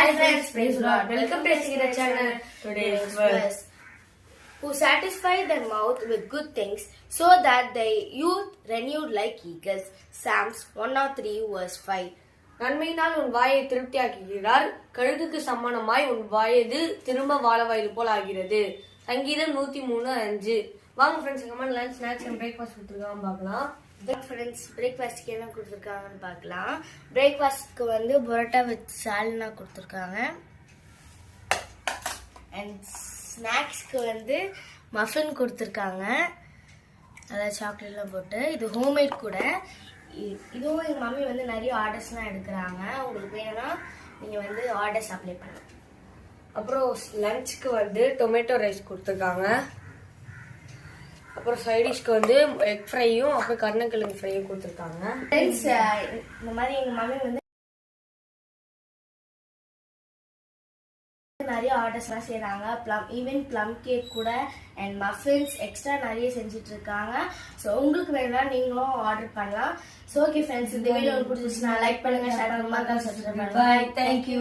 Hi friends, praise God. Welcome to the channel. Today's verse. Who satisfy their mouth with good things, so that their youth renewed like eagles. Psalms 103 verse 5. நன்மையினால் உன் வாயை திருப்தியாக்குகிறார், கழுகுக்கு சமானமாய் உன் வயது திரும்ப வாழ வயது போல் ஆகிறது. சங்கீதம் 103:5. வாங்க friends, comment lunch snacks and breakfast கொடுத்துருக்காங்க பார்க்கலாம். ஃப்ரெண்ட்ஸ், பிரேக்ஃபாஸ்ட்க்கு என்ன கொடுத்துருக்காங்கன்னு பார்க்கலாம். பிரேக்ஃபாஸ்ட்க்கு வந்து பரோட்டா வித் சால்னா கொடுத்துருக்காங்க. அண்ட் ஸ்நாக்ஸ்க்கு வந்து மஃபின் கொடுத்துருக்காங்க, அதாவது சாக்லேட்லாம் போட்டு. இது ஹோம்மேட் கூட. இதுவும் எங்கள் மம்மி வந்து நிறைய ஆர்டர்ஸ்லாம் எடுக்கிறாங்க. உங்களுக்கு வேணும்னா நீங்கள் வந்து ஆர்டர்ஸ் அப்ளை பண்ணலாம். அப்புறம் லஞ்சுக்கு வந்து டொமேட்டோ ரைஸ் கொடுத்துருக்காங்க. அப்புறம் சைடிஷ்க்கு வந்து எக் ஃப்ரையும் அப்புறம் கருணக்கிழங்கு ஃப்ரையும் கொடுத்துருக்காங்க. ஃப்ரெண்ட்ஸ், இந்த மாதிரி எங்கள் மம்மி வந்து நிறைய ஆர்டர்ஸ்லாம் செய்கிறாங்க. ஈவன் ப்ளம் கேக் கூட அண்ட் மஃபின்ஸ் எக்ஸ்ட்ரா நிறைய செஞ்சுட்டு இருக்காங்க. ஸோ உங்களுக்கு வேணும்னா நீங்களும் ஆர்டர் பண்ணலாம். ஸோ ஓகே ஃப்ரெண்ட்ஸ், இந்த வீடியோ உங்களுக்கு பிடிச்சிச்சுன்னா லைக் பண்ணுங்க, ஷேர் பண்ணுங்க, சப்ஸ்கிரைப் பண்ணுங்க. பாய், தேங்க்யூ.